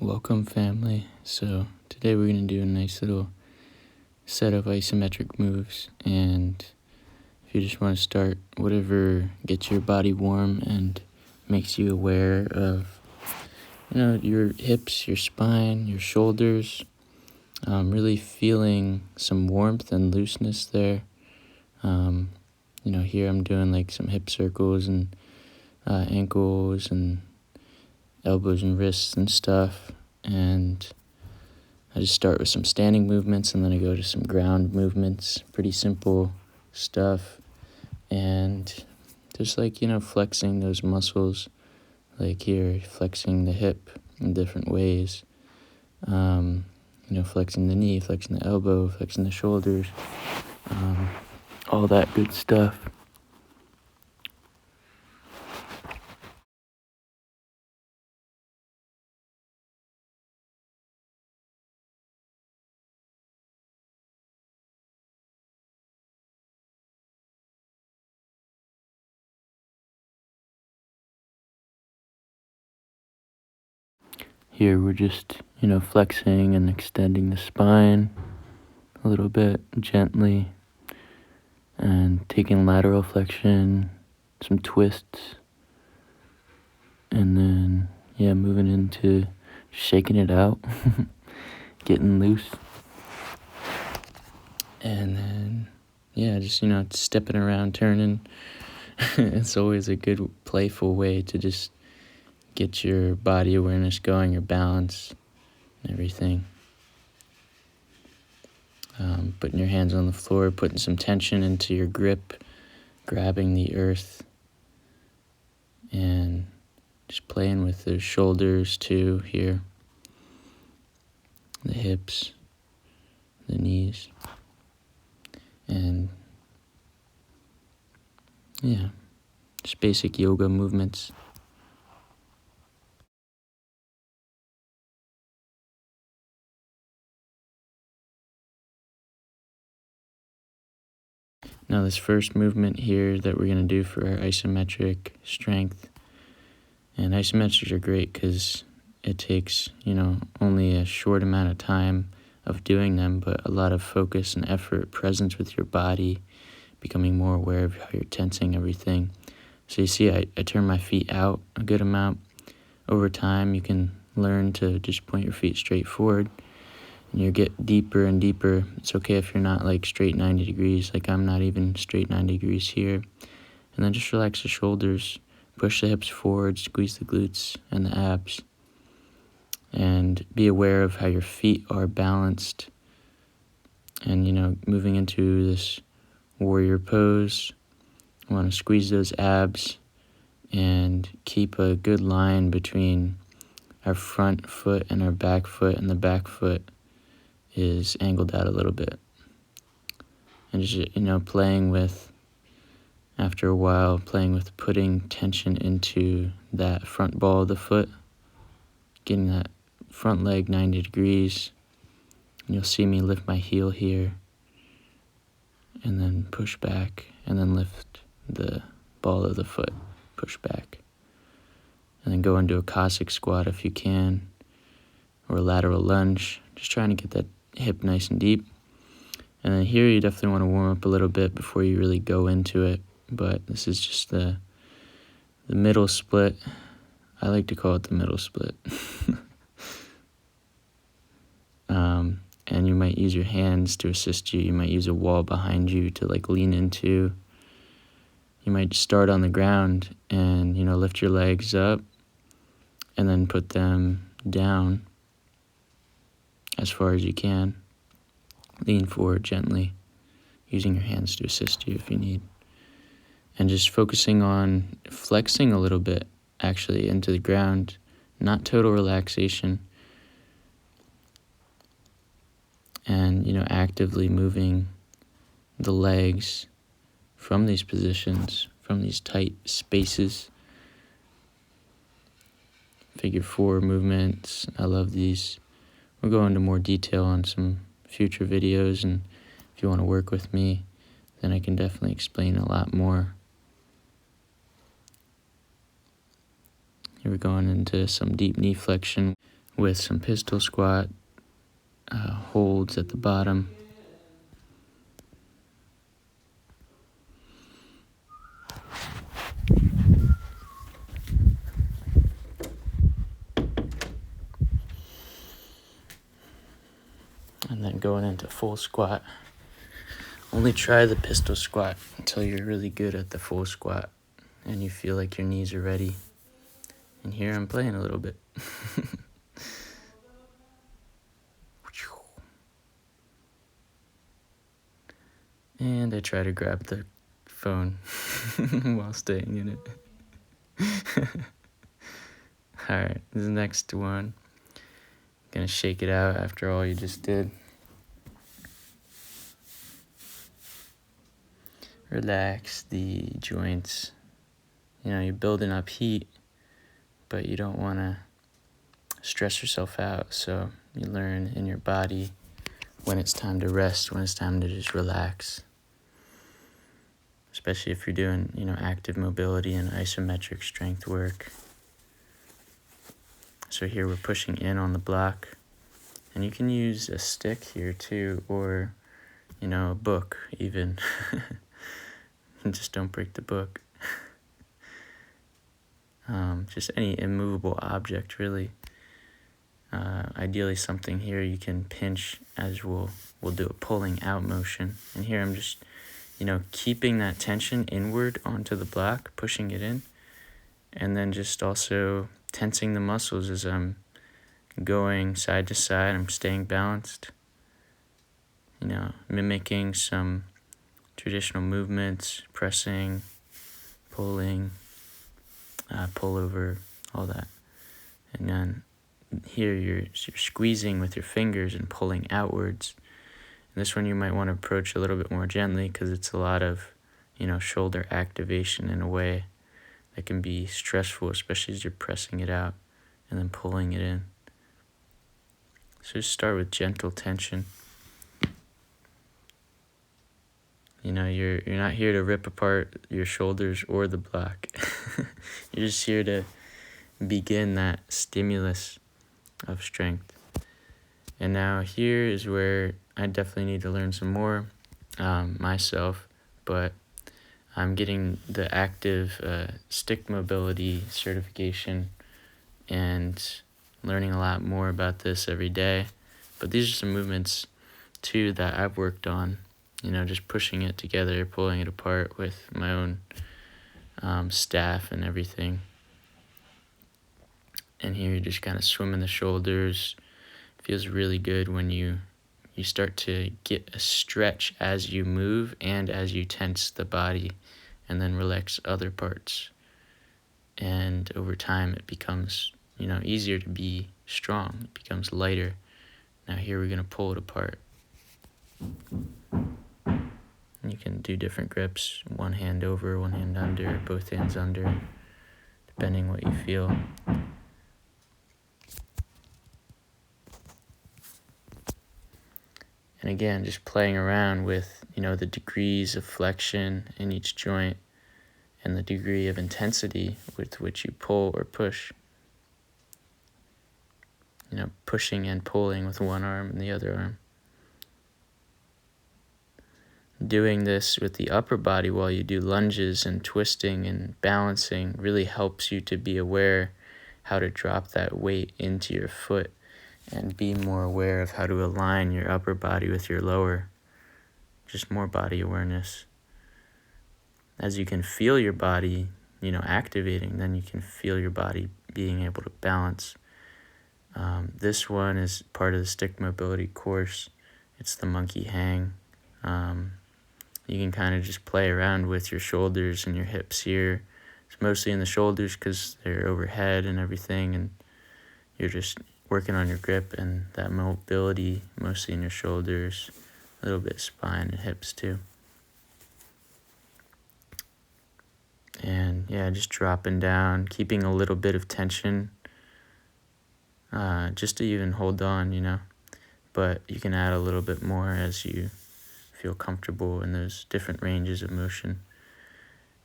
Welcome, family. So today we're going to do a nice little set of isometric moves, and if you just want to start whatever gets your body warm and makes you aware of your hips, your spine, your shoulders, really feeling some warmth and looseness there. Here I'm doing like some hip circles and ankles and elbows and wrists and stuff, and I just start with some standing movements and then I go to some ground movements, pretty simple stuff, and just flexing those muscles, like here, flexing the hip in different ways, flexing the knee, flexing the elbow, flexing the shoulders, all that good stuff. Here we're just, flexing and extending the spine a little bit gently and taking lateral flexion, some twists, and then, moving into shaking it out, getting loose. And then, just, stepping around, turning. It's always a good, playful way to just get your body awareness going, your balance, and everything. Putting your hands on the floor, putting some tension into your grip, grabbing the earth, and just playing with the shoulders too here, the hips, the knees, and just basic yoga movements. Now this first movement here that we're going to do for our isometric strength, and isometrics are great because it takes, only a short amount of time of doing them, but a lot of focus and effort, presence with your body, becoming more aware of how you're tensing everything. So you see, I turn my feet out a good amount. Over time, you can learn to just point your feet straight forward, and you get deeper and deeper. It's okay if you're not like straight 90 degrees, like I'm not even straight 90 degrees here. And then just relax the shoulders, push the hips forward, squeeze the glutes and the abs, and be aware of how your feet are balanced. And, moving into this warrior pose, you want to squeeze those abs and keep a good line between our front foot and our back foot, and the back foot is angled out a little bit. And just, playing with, after a while, playing with putting tension into that front ball of the foot, getting that front leg 90 degrees. And you'll see me lift my heel here, and then push back, and then lift the ball of the foot, push back. And then go into a Cossack squat if you can, or a lateral lunge, just trying to get that hip nice and deep. And then here you definitely want to warm up a little bit before you really go into it, but this is just the middle split. I like to call it the middle split. And you might use your hands to assist you. You might use a wall behind you to lean into. You might start on the ground and, lift your legs up and then put them down as far as you can. Lean forward gently, using your hands to assist you if you need. And just focusing on flexing a little bit, actually, into the ground, not total relaxation. And, actively moving the legs from these positions, from these tight spaces. Figure 4 movements, I love these. We'll go into more detail on some future videos, and if you want to work with me, then I can definitely explain a lot more. Here we're going into some deep knee flexion. with some pistol squat holds at the bottom. And then going into full squat. Only try the pistol squat until you're really good at the full squat and you feel like your knees are ready. And here I'm playing a little bit. And I try to grab the phone while staying in it. Alright, this is the next one. Gonna shake it out after all you just did. Relax the joints. You know, you're building up heat, but you don't want to stress yourself out. So you learn in your body when it's time to rest, when it's time to just relax. Especially if you're doing, active mobility and isometric strength work. So here we're pushing in on the block. And you can use a stick here too, or, a book even. Just don't break the book. Just any immovable object, really. Ideally something here you can pinch, as we'll do a pulling out motion. And here I'm just, keeping that tension inward onto the block, pushing it in, and then just also tensing the muscles as I'm going side to side. I'm staying balanced, mimicking some traditional movements, pressing, pulling, pull over, all that. And then here you're squeezing with your fingers and pulling outwards. And this one you might want to approach a little bit more gently because it's a lot of, shoulder activation in a way that can be stressful, especially as you're pressing it out and then pulling it in. So just start with gentle tension. You're not here to rip apart your shoulders or the block. You're just here to begin that stimulus of strength. And now here is where I definitely need to learn some more myself, but I'm getting the active stick mobility certification and learning a lot more about this every day. But these are some movements too that I've worked on, just pushing it together, pulling it apart with my own staff and everything. And here you're just kind of swimming the shoulders. Feels really good when you start to get a stretch as you move and as you tense the body and then relax other parts. And over time it becomes, easier to be strong. It becomes lighter. Now here we're going to pull it apart. You can do different grips, one hand over, one hand under, both hands under, depending what you feel. And again, just playing around with, the degrees of flexion in each joint and the degree of intensity with which you pull or push. Pushing and pulling with one arm and the other arm. Doing this with the upper body while you do lunges and twisting and balancing really helps you to be aware how to drop that weight into your foot and be more aware of how to align your upper body with your lower. Just more body awareness. As you can feel your body, activating, then you can feel your body being able to balance. This one is part of the stick mobility course. It's the monkey hang. You can kind of just play around with your shoulders and your hips here. It's mostly in the shoulders because they're overhead and everything, and you're just working on your grip and that mobility, mostly in your shoulders, a little bit spine and hips too. And yeah, just dropping down, keeping a little bit of tension, just to even hold on, but you can add a little bit more as you feel comfortable in those different ranges of motion.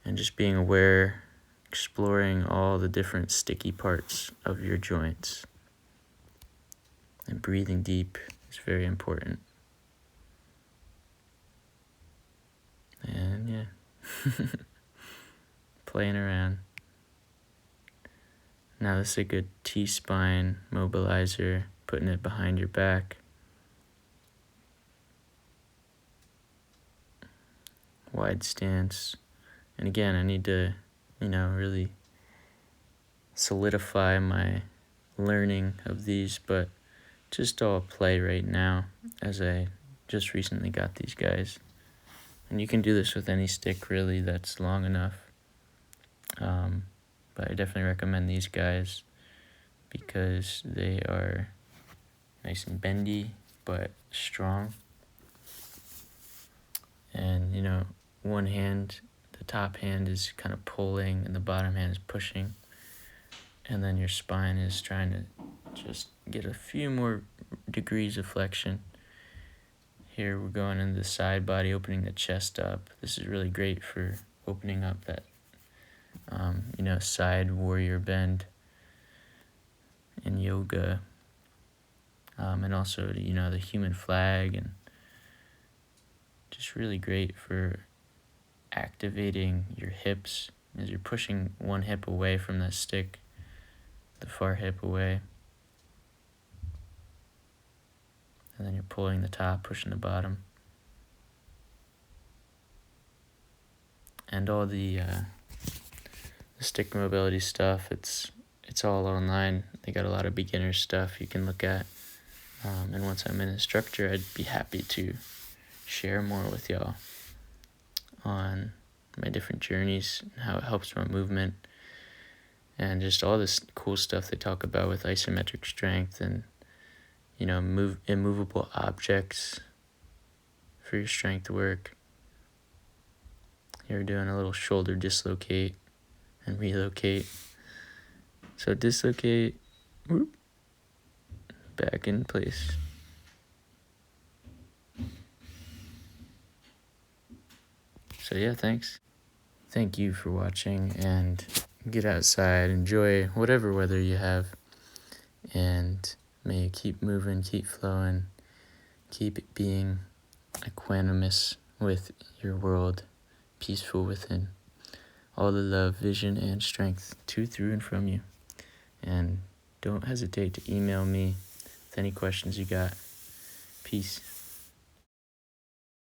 And just being aware, exploring all the different sticky parts of your joints. breathing deep is very important. And yeah, playing around. Now this is a good T-spine mobilizer, putting it behind your back. Wide stance. And again, I need to, really solidify my learning of these, but just all play right now as I just recently got these guys. And you can do this with any stick really that's long enough. But I definitely recommend these guys because they are nice and bendy but strong. And one hand, the top hand is kind of pulling and the bottom hand is pushing. And then your spine is trying to just get a few more degrees of flexion. Here we're going into the side body, opening the chest up. This is really great for opening up that, side warrior bend in yoga. And also, the human flag, and just really great for activating your hips as you're pushing one hip away from that stick, the far hip away. And then you're pulling the top, pushing the bottom. And all the stick mobility stuff, it's all online. They got a lot of beginner stuff you can look at. And once I'm an instructor, I'd be happy to share more with y'all on my different journeys, how it helps my movement, and just all this cool stuff they talk about with isometric strength and, immovable objects for your strength work. You're doing a little shoulder dislocate and relocate. So dislocate, whoop, back in place. So yeah, thanks. Thank you for watching, and get outside, enjoy whatever weather you have, and may you keep moving, keep flowing, keep being equanimous with your world, peaceful within. All the love, vision, and strength to, through, and from you. And don't hesitate to email me with any questions you got. Peace.